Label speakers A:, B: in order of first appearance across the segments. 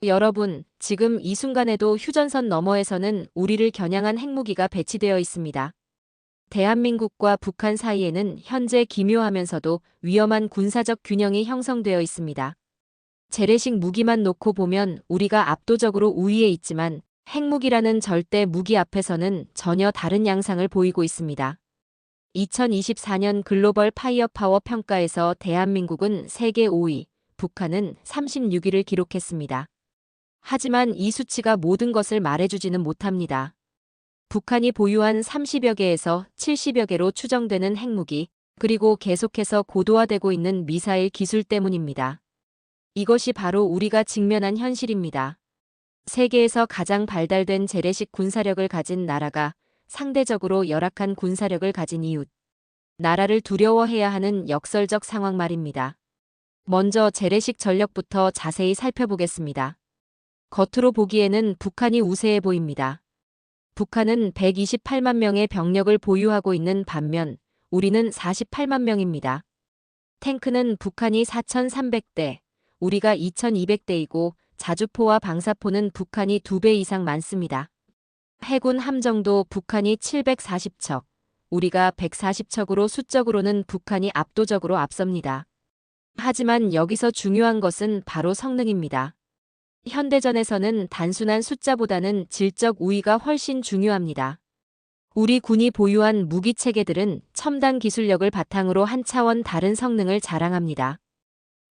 A: 여러분, 지금 이 순간에도 휴전선 너머에서는 우리를 겨냥한 핵무기가 배치되어 있습니다. 대한민국과 북한 사이에는 현재 기묘하면서도 위험한 군사적 균형이 형성되어 있습니다. 재래식 무기만 놓고 보면 우리가 압도적으로 우위에 있지만 핵무기라는 절대 무기 앞에서는 전혀 다른 양상을 보이고 있습니다. 2024년 글로벌 파이어파워 평가에서 대한민국은 세계 5위, 북한은 36위를 기록했습니다. 하지만 이 수치가 모든 것을 말해주지는 못합니다. 북한이 보유한 30여 개에서 70여 개로 추정되는 핵무기, 그리고 계속해서 고도화되고 있는 미사일 기술 때문입니다. 이것이 바로 우리가 직면한 현실입니다. 세계에서 가장 발달된 재래식 군사력을 가진 나라가 상대적으로 열악한 군사력을 가진 이웃, 나라를 두려워해야 하는 역설적 상황 말입니다. 먼저 재래식 전력부터 자세히 살펴보겠습니다. 겉으로 보기에는 북한이 우세해 보입니다. 북한은 128만 명의 병력을 보유하고 있는 반면 우리는 48만 명입니다. 탱크는 북한이 4,300대, 우리가 2,200대이고 자주포와 방사포는 북한이 2배 이상 많습니다. 해군 함정도 북한이 740척, 우리가 140척으로 수적으로는 북한이 압도적으로 앞섭니다. 하지만 여기서 중요한 것은 바로 성능입니다. 현대전에서는 단순한 숫자보다는 질적 우위가 훨씬 중요합니다. 우리 군이 보유한 무기 체계들은 첨단 기술력을 바탕으로 한 차원 다른 성능을 자랑합니다.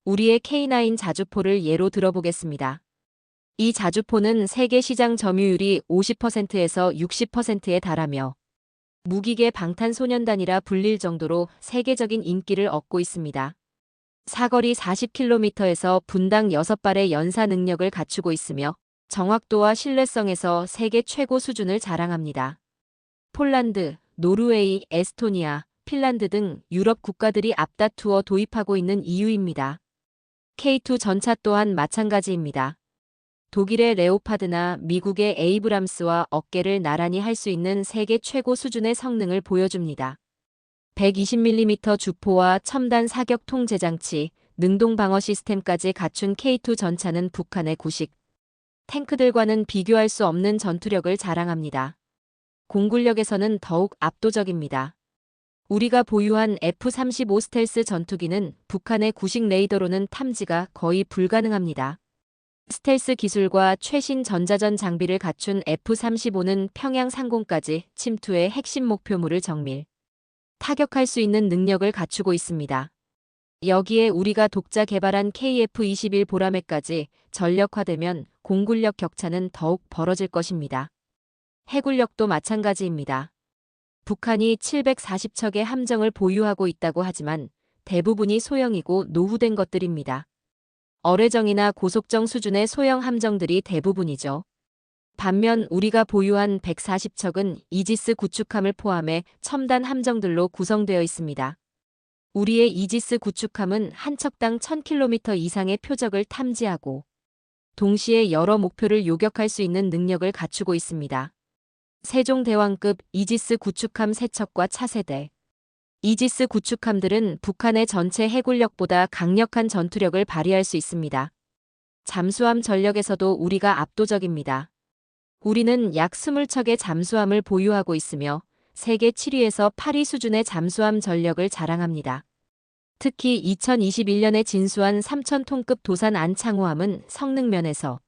A: 우리의 K9 자주포를 예로 들어보겠습니다. 이 자주포는 세계 시장 점유율이 50%에서 60%에 달하며 무기계 방탄소년단이라 불릴 정도로 세계적인 인기를 얻고 있습니다. 사거리 40km에서 분당 6발의 연사 능력을 갖추고 있으며 정확도와 신뢰성에서 세계 최고 수준을 자랑합니다. 폴란드, 노르웨이, 에스토니아, 핀란드 등 유럽 국가들이 앞다투어 도입하고 있는 이유입니다. K2 전차 또한 마찬가지입니다. 독일의 레오파드나 미국의 에이브람스와 어깨를 나란히 할 수 있는 세계 최고 수준의 성능을 보여줍니다. 120mm 주포와 첨단 사격 통제 장치, 능동 방어 시스템까지 갖춘 K2 전차는 북한의 구식 탱크들과는 비교할 수 없는 전투력을 자랑합니다. 공군력에서는 더욱 압도적입니다. 우리가 보유한 F-35 스텔스 전투기는 북한의 구식 레이더로는 탐지가 거의 불가능합니다. 스텔스 기술과 최신 전자전 장비를 갖춘 F-35는 평양 상공까지 침투해 핵심 목표물을 정밀 타격할 수 있는 능력을 갖추고 있습니다. 여기에 우리가 독자 개발한 KF-21 보라매까지 전력화되면 공군력 격차는 더욱 벌어질 것입니다. 해군력도 마찬가지입니다. 북한이 740척의 함정을 보유하고 있다고 하지만 대부분이 소형이고 노후된 것들입니다. 어뢰정이나 고속정 수준의 소형 함정들이 대부분이죠. 반면 우리가 보유한 140척은 이지스 구축함을 포함해 첨단 함정들로 구성되어 있습니다. 우리의 이지스 구축함은 한 척당 1000km 이상의 표적을 탐지하고 동시에 여러 목표를 요격할 수 있는 능력을 갖추고 있습니다. 세종대왕급 이지스 구축함 3척과 차세대 이지스 구축함들은 북한의 전체 해군력보다 강력한 전투력을 발휘할 수 있습니다. 잠수함 전력에서도 우리가 압도적입니다. 우리는 약 20척의 잠수함을 보유하고 있으며 세계 7위에서 8위 수준의 잠수함 전력을 자랑합니다. 특히 2021년에 진수한 3,000톤급 도산 안창호함은 성능 면에서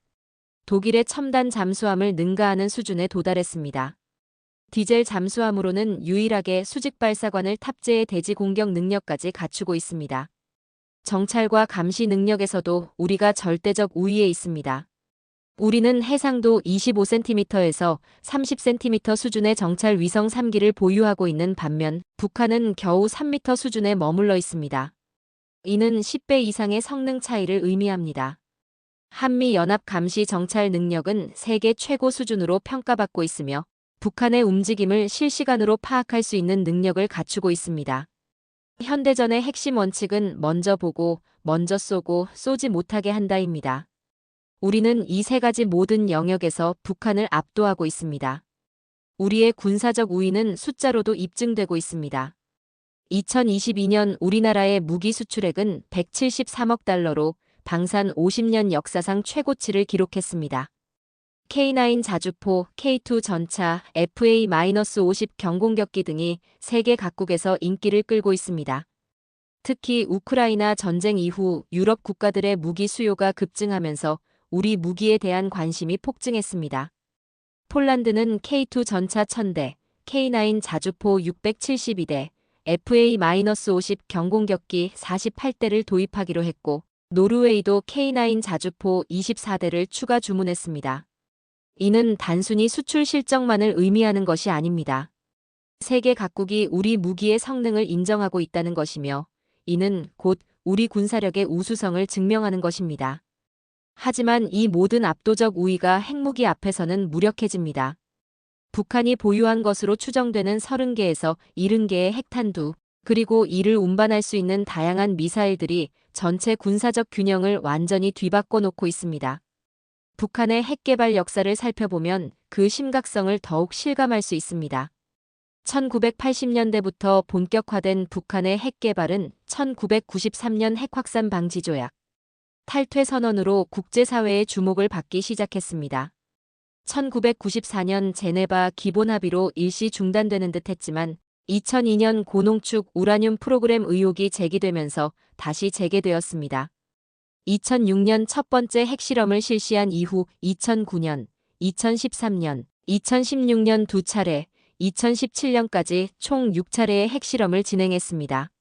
A: 독일의 첨단 잠수함을 능가하는 수준에 도달했습니다. 디젤 잠수함으로는 유일하게 수직 발사관을 탑재해 대지 공격 능력까지 갖추고 있습니다. 정찰과 감시 능력에서도 우리가 절대적 우위에 있습니다. 우리는 해상도 25cm에서 30cm 수준의 정찰 위성 3기를 보유하고 있는 반면 북한은 겨우 3m 수준에 머물러 있습니다. 이는 10배 이상의 성능 차이를 의미합니다. 한미 연합 감시 정찰 능력은 세계 최고 수준으로 평가받고 있으며 북한의 움직임을 실시간으로 파악할 수 있는 능력을 갖추고 있습니다. 현대전의 핵심 원칙은 먼저 보고, 먼저 쏘고, 쏘지 못하게 한다입니다. 우리는 이 세 가지 모든 영역에서 북한을 압도하고 있습니다. 우리의 군사적 우위는 숫자로도 입증되고 있습니다. 2022년 우리나라의 무기 수출액은 173억 달러로 방산 50년 역사상 최고치를 기록했습니다. K9 자주포, K2 전차, FA-50 경공격기 등이 세계 각국에서 인기를 끌고 있습니다. 특히 우크라이나 전쟁 이후 유럽 국가들의 무기 수요가 급증하면서 우리 무기에 대한 관심이 폭증했습니다. 폴란드는 K2 전차 1000대, K9 자주포 672대, FA-50 경공격기 48대를 도입하기로 했고, 노르웨이도 K9 자주포 24대를 추가 주문했습니다. 이는 단순히 수출 실적만을 의미하는 것이 아닙니다. 세계 각국이 우리 무기의 성능을 인정하고 있다는 것이며, 이는 곧 우리 군사력의 우수성을 증명하는 것입니다. 하지만 이 모든 압도적 우위가 핵무기 앞에서는 무력해집니다. 북한이 보유한 것으로 추정되는 30개에서 70개의 핵탄두, 그리고 이를 운반할 수 있는 다양한 미사일들이 전체 군사적 균형을 완전히 뒤바꿔 놓고 있습니다. 북한의 핵개발 역사를 살펴보면 그 심각성을 더욱 실감할 수 있습니다. 1980년대부터 본격화된 북한의 핵개발은 1993년 핵확산 방지 조약, 탈퇴 선언으로 국제사회의 주목을 받기 시작했습니다. 1994년 제네바 기본합의로 일시 중단되는 듯 했지만 2002년 고농축 우라늄 프로그램 의혹이 제기되면서 다시 재개되었습니다. 2006년 첫 번째 핵실험을 실시한 이후 2009년, 2013년, 2016년 2차례, 2017년까지 총 6차례의 핵실험을 진행했습니다.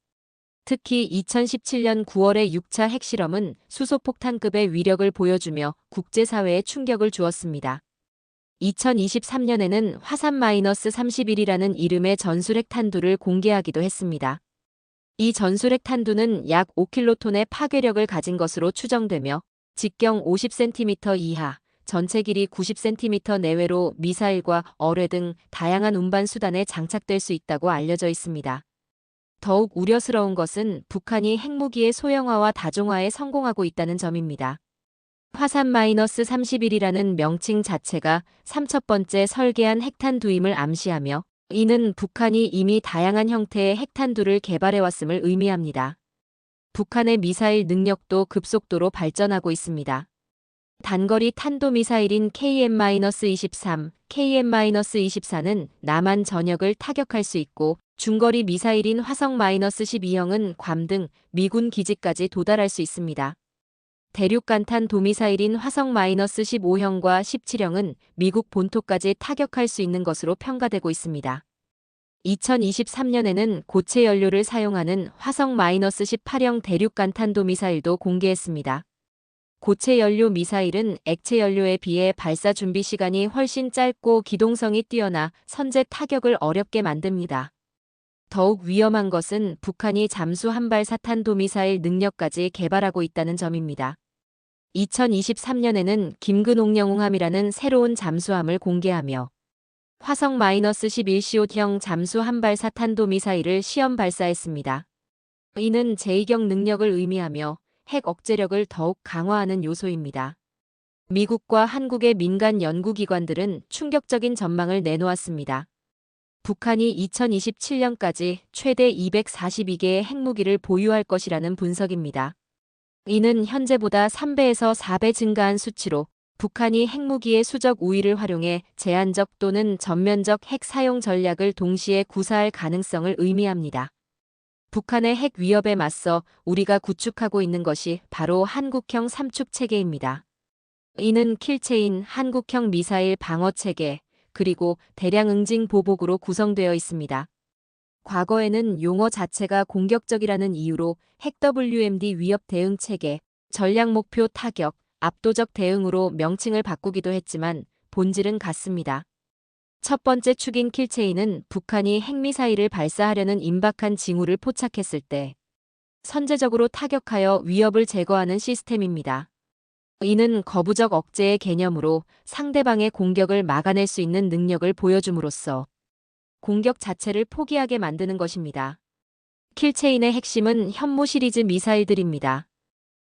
A: 특히 2017년 9월의 6차 핵실험은 수소폭탄급의 위력을 보여주며 국제사회에 충격을 주었습니다. 2023년에는 화산-31이라는 이름의 전술핵 탄두를 공개하기도 했습니다. 이 전술핵 탄두는 약 5킬로톤의 파괴력을 가진 것으로 추정되며 직경 50cm 이하, 전체 길이 90cm 내외로 미사일과 어뢰 등 다양한 운반 수단에 장착될 수 있다고 알려져 있습니다. 더욱 우려스러운 것은 북한이 핵무기의 소형화와 다종화에 성공하고 있다는 점입니다. 화산-31이라는 명칭 자체가 3첫 번째 설계한 핵탄두임을 암시하며 이는 북한이 이미 다양한 형태의 핵탄두를 개발해왔음을 의미합니다. 북한의 미사일 능력도 급속도로 발전하고 있습니다. 단거리 탄도미사일인 KM-23, KM-24는 남한 전역을 타격할 수 있고 중거리 미사일인 화성-12형은 괌 등 미군 기지까지 도달할 수 있습니다. 대륙간탄 도미사일인 화성-15형과 17형은 미국 본토까지 타격할 수 있는 것으로 평가되고 있습니다. 2023년에는 고체 연료를 사용하는 화성-18형 대륙간탄 도미사일도 공개했습니다. 고체 연료 미사일은 액체 연료에 비해 발사 준비 시간이 훨씬 짧고 기동성이 뛰어나 선제 타격을 어렵게 만듭니다. 더욱 위험한 것은 북한이 잠수 한발 사탄 도미사일 능력까지 개발하고 있다는 점입니다. 2023년에는 김근옥영웅함이라는 새로운 잠수함을 공개하며 화성-11시옷형 잠수 한발 사탄도 미사일을 시험 발사했습니다. 이는 제2경 능력을 의미하며 핵 억제력을 더욱 강화하는 요소입니다. 미국과 한국의 민간 연구기관들은 충격적인 전망을 내놓았습니다. 북한이 2027년까지 최대 242개의 핵무기를 보유할 것이라는 분석입니다. 이는 현재보다 3배에서 4배 증가한 수치로 북한이 핵무기의 수적 우위를 활용해 제한적 또는 전면적 핵 사용 전략을 동시에 구사할 가능성을 의미합니다. 북한의 핵 위협에 맞서 우리가 구축하고 있는 것이 바로 한국형 삼축 체계입니다. 이는 킬체인 한국형 미사일 방어 체계, 그리고 대량 응징 보복으로 구성되어 있습니다. 과거에는 용어 자체가 공격적이라는 이유로 핵 WMD 위협 대응 체계, 전략 목표 타격, 압도적 대응으로 명칭을 바꾸기도 했지만 본질은 같습니다. 첫 번째 축인 킬체인은 북한이 핵미사일을 발사하려는 임박한 징후를 포착했을 때 선제적으로 타격하여 위협을 제거하는 시스템입니다. 이는 거부적 억제의 개념으로 상대방의 공격을 막아낼 수 있는 능력을 보여줌으로써 공격 자체를 포기하게 만드는 것입니다. 킬체인의 핵심은 현무 시리즈 미사일들입니다.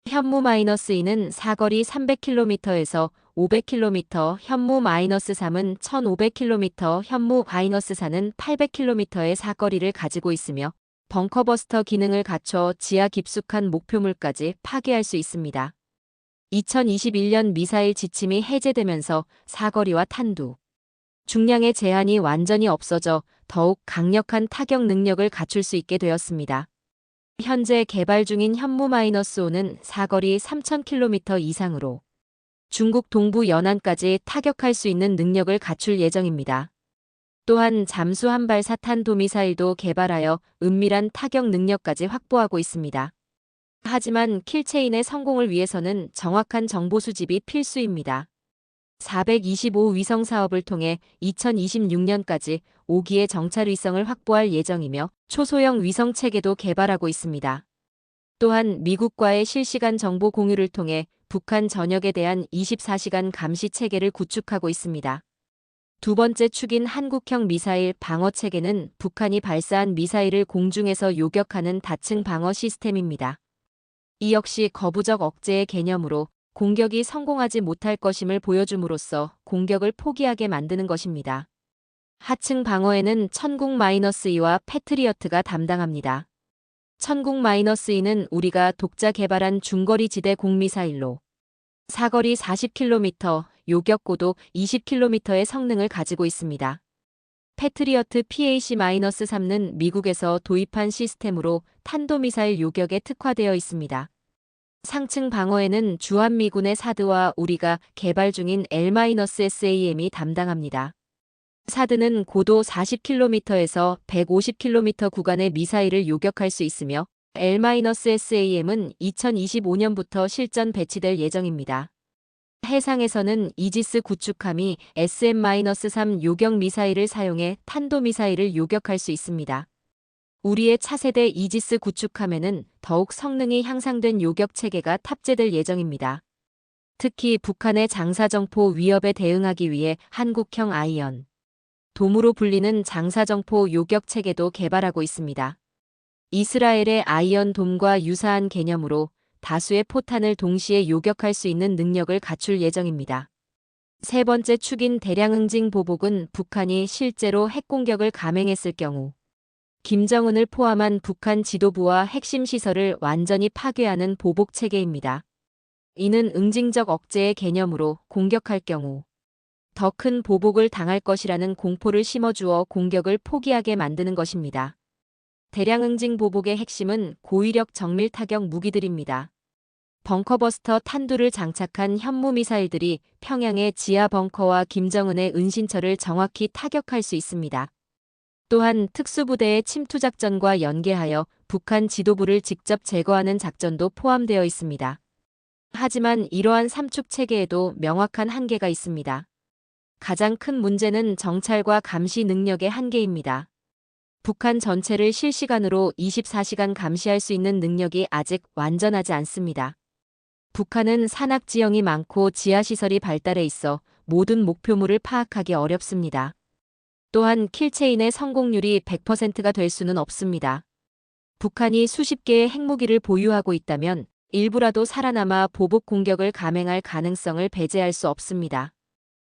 A: 현무-2는 사거리 300km에서 500km, 현무-3은 1500km, 현무-4는 800km의 사거리를 가지고 있으며 벙커버스터 기능을 갖춰 지하 깊숙한 목표물까지 파괴할 수 있습니다. 2021년 미사일 지침이 해제되면서 사거리와 탄두, 중량의 제한이 완전히 없어져 더욱 강력한 타격 능력을 갖출 수 있게 되었습니다. 현재 개발 중인 현무-5는 사거리 3,000km 이상으로 중국 동부 연안까지 타격할 수 있는 능력을 갖출 예정입니다. 또한 잠수함 발사 탄도미사일도 개발하여 은밀한 타격 능력까지 확보하고 있습니다. 하지만 킬체인의 성공을 위해서는 정확한 정보 수집이 필수입니다. 425 위성 사업을 통해 2026년까지 5기의 정찰 위성을 확보할 예정이며 초소형 위성 체계도 개발하고 있습니다. 또한 미국과의 실시간 정보 공유를 통해 북한 전역에 대한 24시간 감시 체계를 구축하고 있습니다. 두 번째 축인 한국형 미사일 방어 체계는 북한이 발사한 미사일을 공중에서 요격하는 다층 방어 시스템입니다. 이 역시 거부적 억제의 개념으로 공격이 성공하지 못할 것임을 보여줌으로써 공격을 포기하게 만드는 것입니다. 하층 방어에는 천국-2와 패트리어트가 담당합니다. 천국-2는 우리가 독자 개발한 중거리 지대 공미사일로 사거리 40km, 요격고도 20km의 성능을 가지고 있습니다. 패트리어트 PAC-3는 미국에서 도입한 시스템으로 탄도미사일 요격에 특화되어 있습니다. 상층 방어에는 주한미군의 사드와 우리가 개발 중인 L-SAM이 담당합니다. 사드는 고도 40km에서 150km 구간의 미사일을 요격할 수 있으며 L-SAM은 2025년부터 실전 배치될 예정입니다. 해상에서는 이지스 구축함이 SM-3 요격 미사일을 사용해 탄도미사일을 요격할 수 있습니다. 우리의 차세대 이지스 구축함에는 더욱 성능이 향상된 요격 체계가 탑재될 예정입니다. 특히 북한의 장사정포 위협에 대응하기 위해 한국형 아이언 돔으로 불리는 장사정포 요격 체계도 개발하고 있습니다. 이스라엘의 아이언 돔과 유사한 개념으로 다수의 포탄을 동시에 요격할 수 있는 능력을 갖출 예정입니다. 세 번째 축인 대량응징 보복은 북한이 실제로 핵공격을 감행했을 경우 김정은을 포함한 북한 지도부와 핵심 시설을 완전히 파괴하는 보복 체계입니다. 이는 응징적 억제의 개념으로 공격할 경우 더 큰 보복을 당할 것이라는 공포를 심어주어 공격을 포기하게 만드는 것입니다. 대량응징 보복의 핵심은 고위력 정밀 타격 무기들입니다. 벙커버스터 탄두를 장착한 현무미사일들이 평양의 지하 벙커와 김정은의 은신처를 정확히 타격할 수 있습니다. 또한 특수부대의 침투작전과 연계하여 북한 지도부를 직접 제거하는 작전도 포함되어 있습니다. 하지만 이러한 삼축 체계에도 명확한 한계가 있습니다. 가장 큰 문제는 정찰과 감시 능력의 한계입니다. 북한 전체를 실시간으로 24시간 감시할 수 있는 능력이 아직 완전하지 않습니다. 북한은 산악 지형이 많고 지하시설이 발달해 있어 모든 목표물을 파악하기 어렵습니다. 또한 킬체인의 성공률이 100%가 될 수는 없습니다. 북한이 수십 개의 핵무기를 보유하고 있다면 일부라도 살아남아 보복 공격을 감행할 가능성을 배제할 수 없습니다.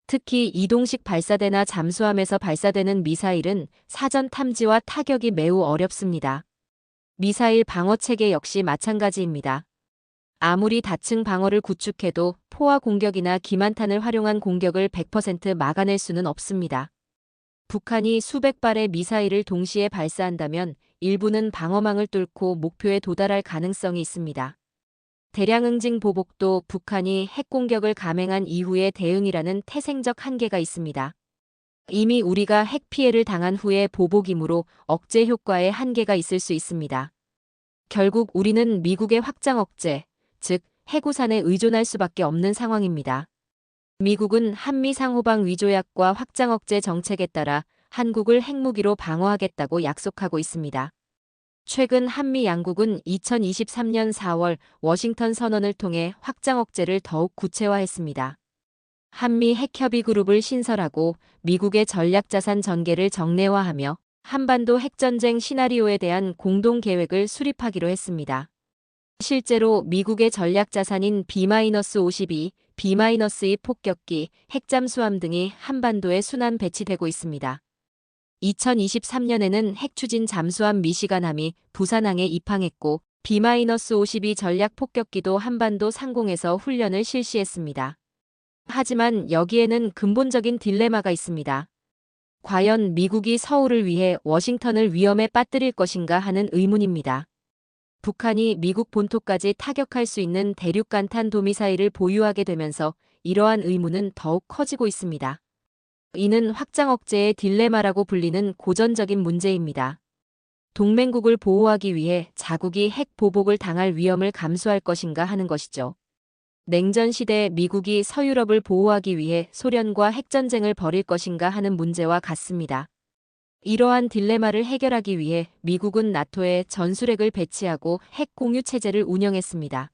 A: 특히 이동식 발사대나 잠수함에서 발사되는 미사일은 사전 탐지와 타격이 매우 어렵습니다. 미사일 방어 체계 역시 마찬가지입니다. 아무리 다층 방어를 구축해도 포화 공격이나 기만탄을 활용한 공격을 100% 막아낼 수는 없습니다. 북한이 수백 발의 미사일을 동시에 발사한다면 일부는 방어망을 뚫고 목표에 도달할 가능성이 있습니다. 대량응징 보복도 북한이 핵공격을 감행한 이후의 대응이라는 태생적 한계가 있습니다. 이미 우리가 핵 피해를 당한 후의 보복이므로 억제 효과에 한계가 있을 수 있습니다. 결국 우리는 미국의 확장 억제, 즉 해구산에 의존할 수밖에 없는 상황입니다. 미국은 한미 상호방 위조약과 확장 억제 정책에 따라 한국을 핵무기로 방어하겠다고 약속하고 있습니다. 최근 한미 양국은 2023년 4월 워싱턴 선언을 통해 확장 억제를 더욱 구체화했습니다. 한미 핵협의 그룹을 신설하고 미국의 전략자산 전개를 정례화하며 한반도 핵전쟁 시나리오에 대한 공동 계획을 수립하기로 했습니다. 실제로 미국의 전략자산인 B-52, B-2 폭격기, 핵잠수함 등이 한반도에 순환 배치되고 있습니다. 2023년에는 핵추진 잠수함 미시간함이 부산항에 입항했고 B-52 전략 폭격기도 한반도 상공에서 훈련을 실시했습니다. 하지만 여기에는 근본적인 딜레마가 있습니다. 과연 미국이 서울을 위해 워싱턴을 위험에 빠뜨릴 것인가 하는 의문입니다. 북한이 미국 본토까지 타격할 수 있는 대륙간 탄도미사일을 보유하게 되면서 이러한 의문은 더욱 커지고 있습니다. 이는 확장 억제의 딜레마라고 불리는 고전적인 문제입니다. 동맹국을 보호하기 위해 자국이 핵 보복을 당할 위험을 감수할 것인가 하는 것이죠. 냉전 시대 미국이 서유럽을 보호하기 위해 소련과 핵전쟁을 벌일 것인가 하는 문제와 같습니다. 이러한 딜레마를 해결하기 위해 미국은 나토에 전술핵을 배치하고 핵 공유 체제를 운영했습니다.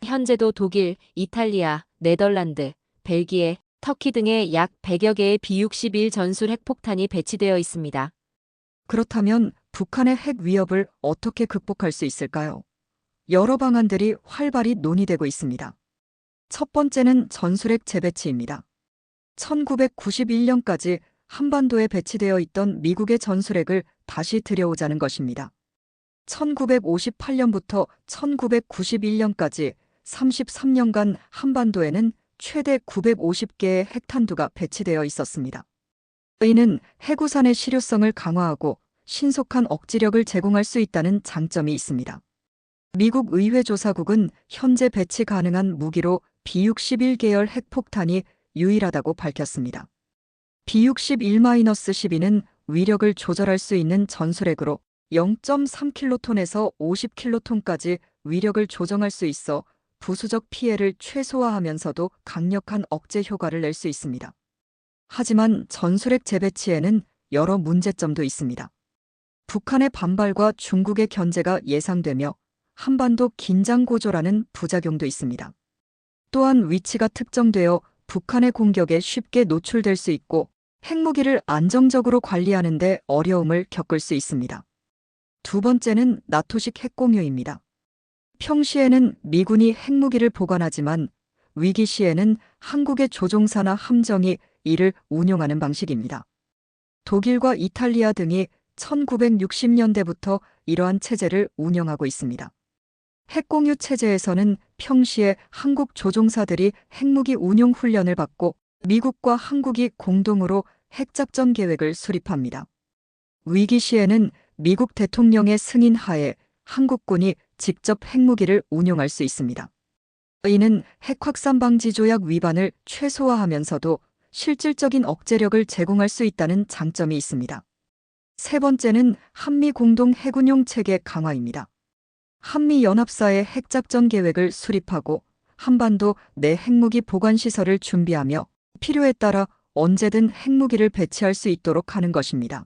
A: 현재도 독일, 이탈리아, 네덜란드, 벨기에, 터키 등의 약 100여 개의 B-61 전술 핵폭탄이 배치되어 있습니다.
B: 그렇다면 북한의 핵 위협을 어떻게 극복할 수 있을까요? 여러 방안들이 활발히 논의되고 있습니다. 첫 번째는 전술핵 재배치입니다. 1991년까지 한반도에 배치되어 있던 미국의 전술핵을 다시 들여오자는 것입니다. 1958년부터 1991년까지 33년간 한반도에는 최대 950개의 핵탄두가 배치되어 있었습니다. 이는 해구산의 실효성을 강화하고 신속한 억지력을 제공할 수 있다는 장점이 있습니다. 미국 의회조사국은 현재 배치 가능한 무기로 B-61 계열 핵폭탄이 유일하다고 밝혔습니다. B-61-12는 위력을 조절할 수 있는 전술핵으로 0.3킬로톤에서 50킬로톤까지 위력을 조정할 수 있어 부수적 피해를 최소화하면서도 강력한 억제 효과를 낼 수 있습니다. 하지만 전술핵 재배치에는 여러 문제점도 있습니다. 북한의 반발과 중국의 견제가 예상되며 한반도 긴장고조라는 부작용도 있습니다. 또한 위치가 특정되어 북한의 공격에 쉽게 노출될 수 있고 핵무기를 안정적으로 관리하는 데 어려움을 겪을 수 있습니다. 두 번째는 나토식 핵공유입니다. 평시에는 미군이 핵무기를 보관하지만 위기 시에는 한국의 조종사나 함정이 이를 운용하는 방식입니다. 독일과 이탈리아 등이 1960년대부터 이러한 체제를 운영하고 있습니다. 핵공유 체제에서는 평시에 한국 조종사들이 핵무기 운용 훈련을 받고 미국과 한국이 공동으로 핵작전 계획을 수립합니다. 위기 시에는 미국 대통령의 승인 하에 한국군이 직접 핵무기를 운용할 수 있습니다. 이는 핵 확산 방지 조약 위반을 최소화하면서도 실질적인 억제력을 제공할 수 있다는 장점이 있습니다. 세 번째는 한미 공동 핵운용 체계 강화입니다. 한미연합사의 핵작전 계획을 수립하고 한반도 내 핵무기 보관 시설을 준비하며 필요에 따라 언제든 핵무기를 배치할 수 있도록 하는 것입니다.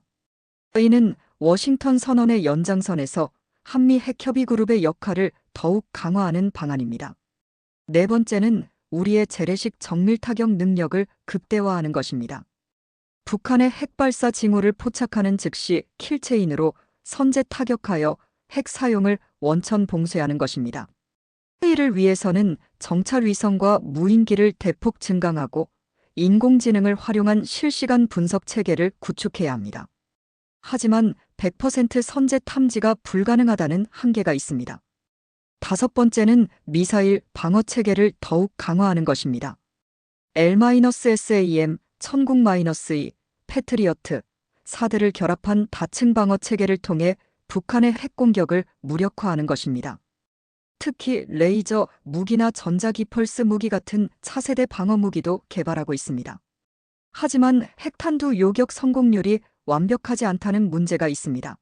B: 이는 워싱턴 선언의 연장선에서 한미 핵협의 그룹의 역할을 더욱 강화하는 방안입니다. 네 번째는 우리의 재래식 정밀 타격 능력을 극대화하는 것입니다. 북한의 핵발사 징후를 포착하는 즉시 킬체인으로 선제 타격하여 핵 사용을 원천 봉쇄하는 것입니다. 이를 위해서는 정찰 위성과 무인기를 대폭 증강하고 인공지능을 활용한 실시간 분석 체계를 구축해야 합니다. 하지만 100% 선제 탐지가 불가능하다는 한계가 있습니다. 다섯 번째는 미사일 방어 체계를 더욱 강화하는 것입니다. L-SAM, 천국-2, 패트리어트, 사드를 결합한 다층 방어 체계를 통해 북한의 핵 공격을 무력화하는 것입니다. 특히 레이저 무기나 전자기펄스 무기 같은 차세대 방어 무기도 개발하고 있습니다. 하지만 핵탄두 요격 성공률이 완벽하지 않다는 문제가 있습니다.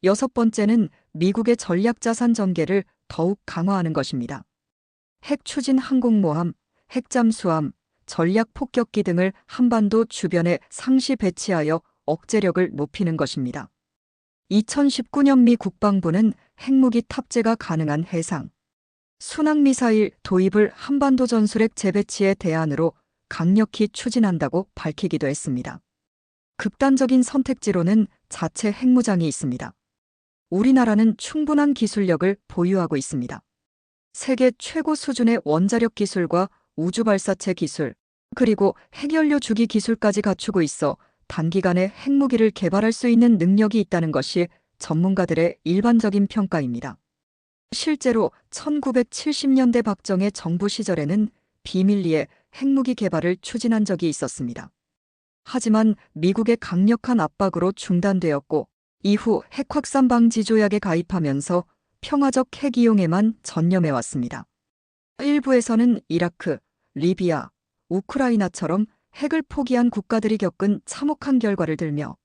B: 여섯 번째는 미국의 전략자산 전개를 더욱 강화하는 것입니다. 핵 추진 항공모함, 핵잠수함, 전략 폭격기 등을 한반도 주변에 상시 배치하여 억제력을 높이는 것입니다. 2019년 미 국방부는 핵무기 탑재가 가능한 해상, 순항미사일 도입을 한반도 전술핵 재배치의 대안으로 강력히 추진한다고 밝히기도 했습니다. 극단적인 선택지로는 자체 핵무장이 있습니다. 우리나라는 충분한 기술력을 보유하고 있습니다. 세계 최고 수준의 원자력 기술과 우주발사체 기술, 그리고 핵연료 주기 기술까지 갖추고 있어 단기간에 핵무기를 개발할 수 있는 능력이 있다는 것이 전문가들의 일반적인 평가입니다. 실제로 1970년대 박정희 정부 시절에는 비밀리에 핵무기 개발을 추진한 적이 있었습니다. 하지만 미국의 강력한 압박으로 중단되었고 이후 핵 확산 방지 조약에 가입하면서 평화적 핵 이용에만 전념해왔습니다. 일부에서는 이라크, 리비아, 우크라이나처럼 핵을 포기한 국가들이 겪은 참혹한 결과를 들며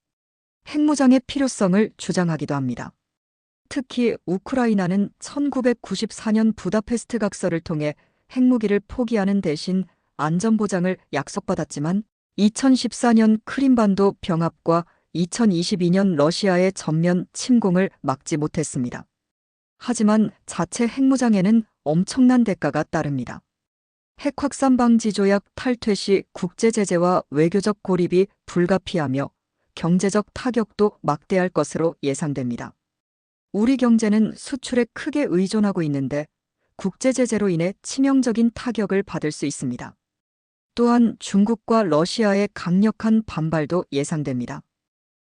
B: 핵무장의 필요성을 주장하기도 합니다. 특히 우크라이나는 1994년 부다페스트 각서를 통해 핵무기를 포기하는 대신 안전보장을 약속받았지만 2014년 크림반도 병합과 2022년 러시아의 전면 침공을 막지 못했습니다. 하지만 자체 핵무장에는 엄청난 대가가 따릅니다. 핵 확산 방지 조약 탈퇴 시 국제 제재와 외교적 고립이 불가피하며 경제적 타격도 막대할 것으로 예상됩니다. 우리 경제는 수출에 크게 의존하고 있는데 국제 제재로 인해 치명적인 타격을 받을 수 있습니다. 또한 중국과 러시아의 강력한 반발도 예상됩니다.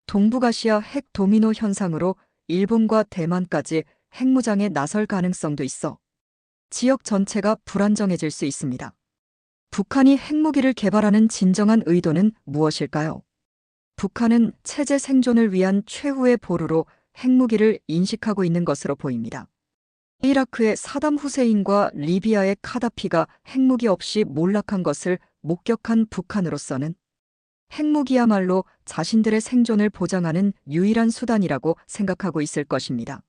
B: 동북아시아 핵 도미노 현상으로 일본과 대만까지 핵무장에 나설 가능성도 있어 지역 전체가 불안정해질 수 있습니다. 북한이 핵무기를 개발하는 진정한 의도는 무엇일까요? 북한은 체제 생존을 위한 최후의 보루로 핵무기를 인식하고 있는 것으로 보입니다. 이라크의 사담 후세인과 리비아의 카다피가 핵무기 없이 몰락한 것을 목격한 북한으로서는 핵무기야말로 자신들의 생존을 보장하는 유일한 수단이라고 생각하고 있을 것입니다.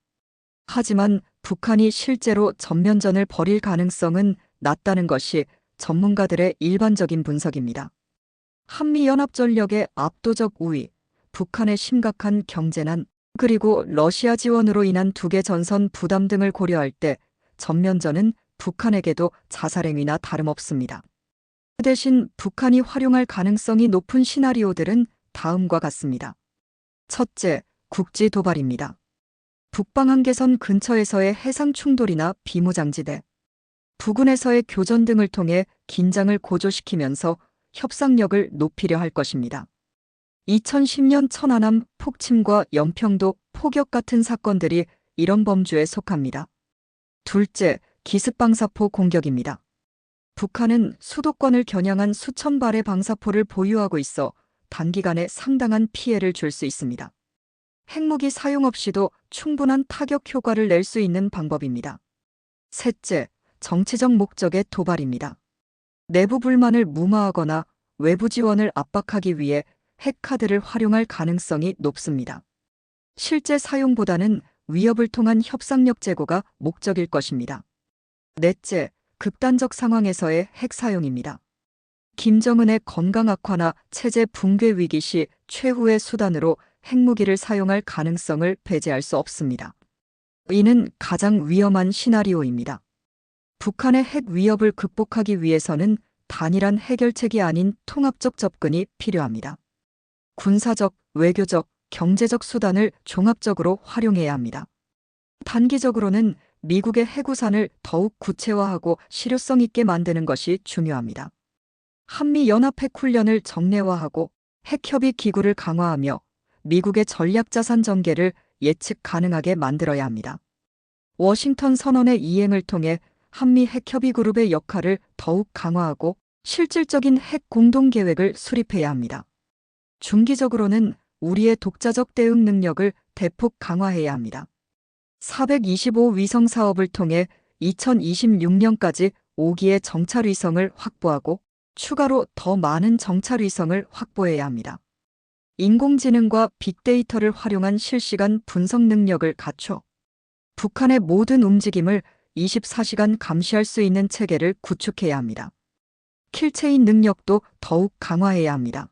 B: 하지만 북한이 실제로 전면전을 벌일 가능성은 낮다는 것이 전문가들의 일반적인 분석입니다. 한미연합전력의 압도적 우위, 북한의 심각한 경제난, 그리고 러시아 지원으로 인한 두개 전선 부담 등을 고려할 때 전면전은 북한에게도 자살행위나 다름없습니다. 그 대신 북한이 활용할 가능성이 높은 시나리오들은 다음과 같습니다. 첫째, 국지 도발입니다. 북방한계선 근처에서의 해상 충돌이나 비무장지대, 부근에서의 교전 등을 통해 긴장을 고조시키면서 협상력을 높이려 할 것입니다. 2010년 천안함 폭침과 연평도 포격 같은 사건들이 이런 범주에 속합니다. 둘째, 기습방사포 공격입니다. 북한은 수도권을 겨냥한 수천 발의 방사포를 보유하고 있어 단기간에 상당한 피해를 줄 수 있습니다. 핵무기 사용 없이도 충분한 타격 효과를 낼 수 있는 방법입니다. 셋째, 정치적 목적의 도발입니다. 내부 불만을 무마하거나 외부 지원을 압박하기 위해 핵카드를 활용할 가능성이 높습니다. 실제 사용보다는 위협을 통한 협상력 제고가 목적일 것입니다. 넷째, 극단적 상황에서의 핵 사용입니다. 김정은의 건강 악화나 체제 붕괴 위기 시 최후의 수단으로 핵무기를 사용할 가능성을 배제할 수 없습니다. 이는 가장 위험한 시나리오입니다. 북한의 핵 위협을 극복하기 위해서는 단일한 해결책이 아닌 통합적 접근이 필요합니다. 군사적, 외교적, 경제적 수단을 종합적으로 활용해야 합니다. 단기적으로는 미국의 핵우산을 더욱 구체화하고 실효성 있게 만드는 것이 중요합니다. 한미연합 핵훈련을 정례화하고 핵협의 기구를 강화하며 미국의 전략자산 전개를 예측 가능하게 만들어야 합니다. 워싱턴 선언의 이행을 통해 한미 핵협의 그룹의 역할을 더욱 강화하고 실질적인 핵 공동계획을 수립해야 합니다. 중기적으로는 우리의 독자적 대응 능력을 대폭 강화해야 합니다. 425 위성 사업을 통해 2026년까지 5기의 정찰 위성을 확보하고 추가로 더 많은 정찰 위성을 확보해야 합니다. 인공지능과 빅데이터를 활용한 실시간 분석 능력을 갖춰 북한의 모든 움직임을 24시간 감시할 수 있는 체계를 구축해야 합니다. 킬체인 능력도 더욱 강화해야 합니다.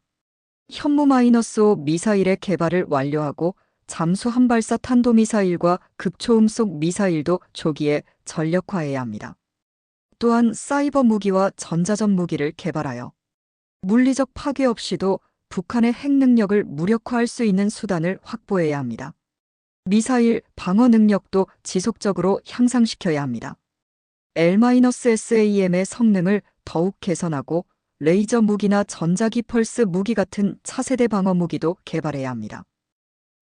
B: 현무-5 미사일의 개발을 완료하고 잠수 한발사 탄도미사일과 극초음속 미사일도 조기에 전력화해야 합니다. 또한 사이버 무기와 전자전 무기를 개발하여 물리적 파괴 없이도 북한의 핵 능력을 무력화할 수 있는 수단을 확보해야 합니다. 미사일 방어 능력도 지속적으로 향상시켜야 합니다. L-SAM의 성능을 더욱 개선하고 레이저 무기나 전자기 펄스 무기 같은 차세대 방어 무기도 개발해야 합니다.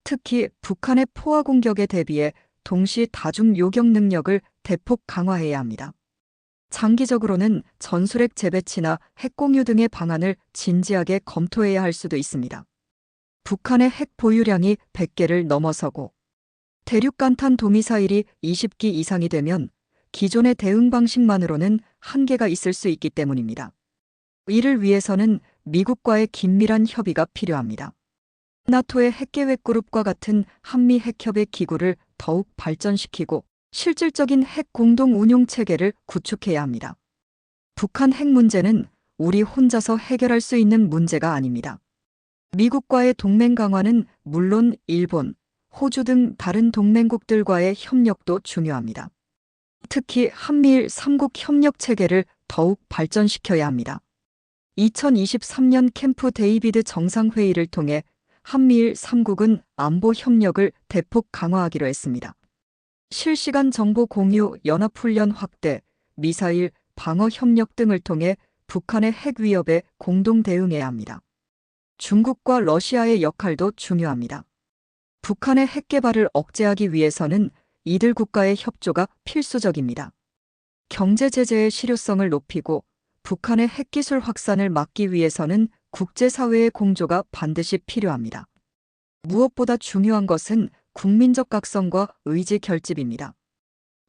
B: 특히 북한의 포화 공격에 대비해 동시 다중 요격 능력을 대폭 강화해야 합니다. 장기적으로는 전술핵 재배치나 핵공유 등의 방안을 진지하게 검토해야 할 수도 있습니다. 북한의 핵 보유량이 100개를 넘어서고 대륙간 탄도미사일이 20기 이상이 되면 기존의 대응 방식만으로는 한계가 있을 수 있기 때문입니다. 이를 위해서는 미국과의 긴밀한 협의가 필요합니다. 나토의 핵계획 그룹과 같은 한미 핵협의 기구를 더욱 발전시키고 실질적인 핵 공동 운용 체계를 구축해야 합니다. 북한 핵 문제는 우리 혼자서 해결할 수 있는 문제가 아닙니다. 미국과의 동맹 강화는 물론 일본, 호주 등 다른 동맹국들과의 협력도 중요합니다. 특히 한미일 3국 협력 체계를 더욱 발전시켜야 합니다. 2023년 캠프 데이비드 정상회의를 통해 한미일 3국은 안보 협력을 대폭 강화하기로 했습니다. 실시간 정보 공유, 연합훈련 확대, 미사일, 방어 협력 등을 통해 북한의 핵 위협에 공동 대응해야 합니다. 중국과 러시아의 역할도 중요합니다. 북한의 핵 개발을 억제하기 위해서는 이들 국가의 협조가 필수적입니다. 경제 제재의 실효성을 높이고 북한의 핵기술 확산을 막기 위해서는 국제사회의 공조가 반드시 필요합니다. 무엇보다 중요한 것은 국민적 각성과 의지 결집입니다.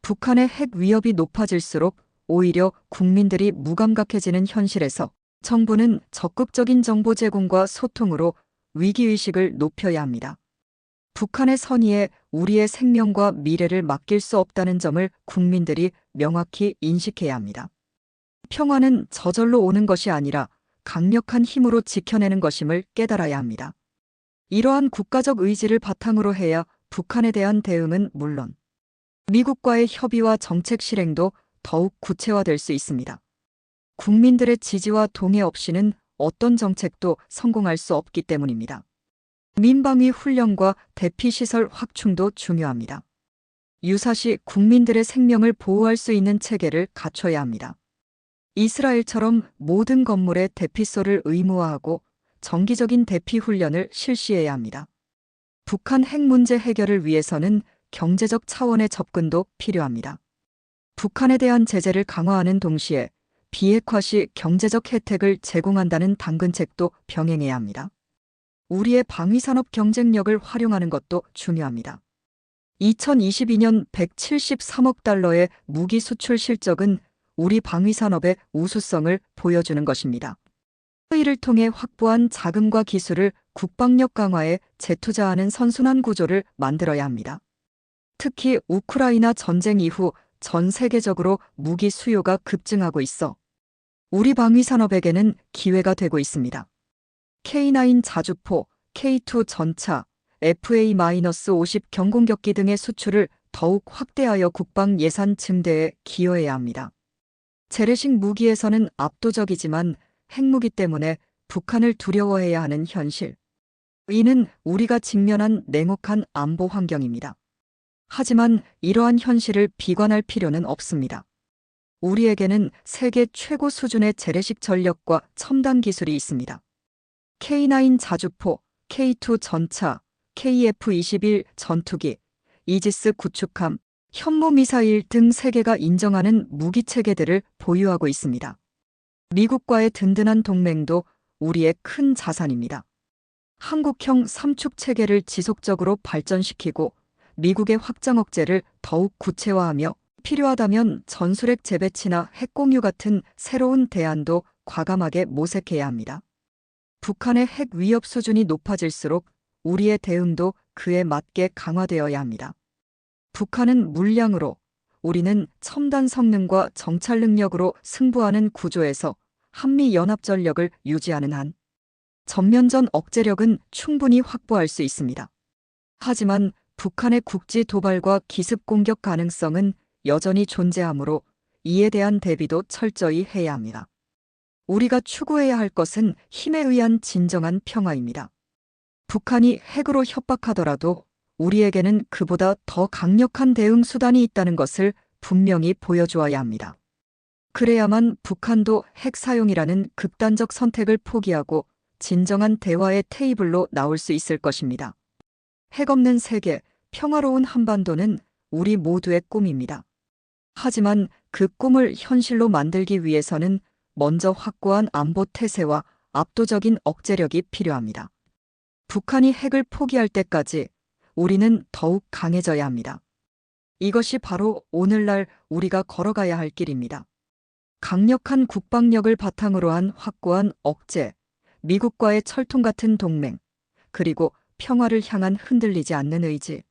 B: 북한의 핵 위협이 높아질수록 오히려 국민들이 무감각해지는 현실에서 정부는 적극적인 정보 제공과 소통으로 위기의식을 높여야 합니다. 북한의 선의에 우리의 생명과 미래를 맡길 수 없다는 점을 국민들이 명확히 인식해야 합니다. 평화는 저절로 오는 것이 아니라 강력한 힘으로 지켜내는 것임을 깨달아야 합니다. 이러한 국가적 의지를 바탕으로 해야 북한에 대한 대응은 물론 미국과의 협의와 정책 실행도 더욱 구체화될 수 있습니다. 국민들의 지지와 동의 없이는 어떤 정책도 성공할 수 없기 때문입니다. 민방위 훈련과 대피시설 확충도 중요합니다. 유사시 국민들의 생명을 보호할 수 있는 체계를 갖춰야 합니다. 이스라엘처럼 모든 건물에 대피소를 의무화하고 정기적인 대피 훈련을 실시해야 합니다. 북한 핵 문제 해결을 위해서는 경제적 차원의 접근도 필요합니다. 북한에 대한 제재를 강화하는 동시에 비핵화 시 경제적 혜택을 제공한다는 당근책도 병행해야 합니다. 우리의 방위산업 경쟁력을 활용하는 것도 중요합니다. 2022년 173억 달러의 무기 수출 실적은 우리 방위산업의 우수성을 보여주는 것입니다. 이를 통해 확보한 자금과 기술을 국방력 강화에 재투자하는 선순환 구조를 만들어야 합니다. 특히 우크라이나 전쟁 이후 전 세계적으로 무기 수요가 급증하고 있어 우리 방위산업에게는 기회가 되고 있습니다. K9 자주포, K2 전차, FA-50 경공격기 등의 수출을 더욱 확대하여 국방 예산 증대에 기여해야 합니다. 재래식 무기에서는 압도적이지만 핵무기 때문에 북한을 두려워해야 하는 현실. 이는 우리가 직면한 냉혹한 안보 환경입니다. 하지만 이러한 현실을 비관할 필요는 없습니다. 우리에게는 세계 최고 수준의 재래식 전력과 첨단 기술이 있습니다. K9 자주포, K2 전차, KF-21 전투기, 이지스 구축함, 현무미사일 등 세계가 인정하는 무기체계들을 보유하고 있습니다. 미국과의 든든한 동맹도 우리의 큰 자산입니다. 한국형 삼축 체계를 지속적으로 발전시키고 미국의 확장 억제를 더욱 구체화하며 필요하다면 전술핵 재배치나 핵공유 같은 새로운 대안도 과감하게 모색해야 합니다. 북한의 핵 위협 수준이 높아질수록 우리의 대응도 그에 맞게 강화되어야 합니다. 북한은 물량으로, 우리는 첨단 성능과 정찰 능력으로 승부하는 구조에서 한미 연합 전력을 유지하는 한 전면전 억제력은 충분히 확보할 수 있습니다. 하지만 북한의 국지 도발과 기습 공격 가능성은 여전히 존재하므로 이에 대한 대비도 철저히 해야 합니다. 우리가 추구해야 할 것은 힘에 의한 진정한 평화입니다. 북한이 핵으로 협박하더라도 우리에게는 그보다 더 강력한 대응 수단이 있다는 것을 분명히 보여주어야 합니다. 그래야만 북한도 핵 사용이라는 극단적 선택을 포기하고 진정한 대화의 테이블로 나올 수 있을 것입니다. 핵 없는 세계, 평화로운 한반도는 우리 모두의 꿈입니다. 하지만 그 꿈을 현실로 만들기 위해서는 먼저 확고한 안보 태세와 압도적인 억제력이 필요합니다. 북한이 핵을 포기할 때까지 우리는 더욱 강해져야 합니다. 이것이 바로 오늘날 우리가 걸어가야 할 길입니다. 강력한 국방력을 바탕으로 한 확고한 억제, 미국과의 철통 같은 동맹, 그리고 평화를 향한 흔들리지 않는 의지.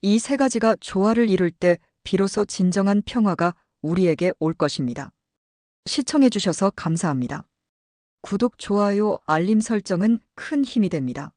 B: 이 세 가지가 조화를 이룰 때 비로소 진정한 평화가 우리에게 올 것입니다. 시청해주셔서 감사합니다. 구독, 좋아요, 알림 설정은 큰 힘이 됩니다.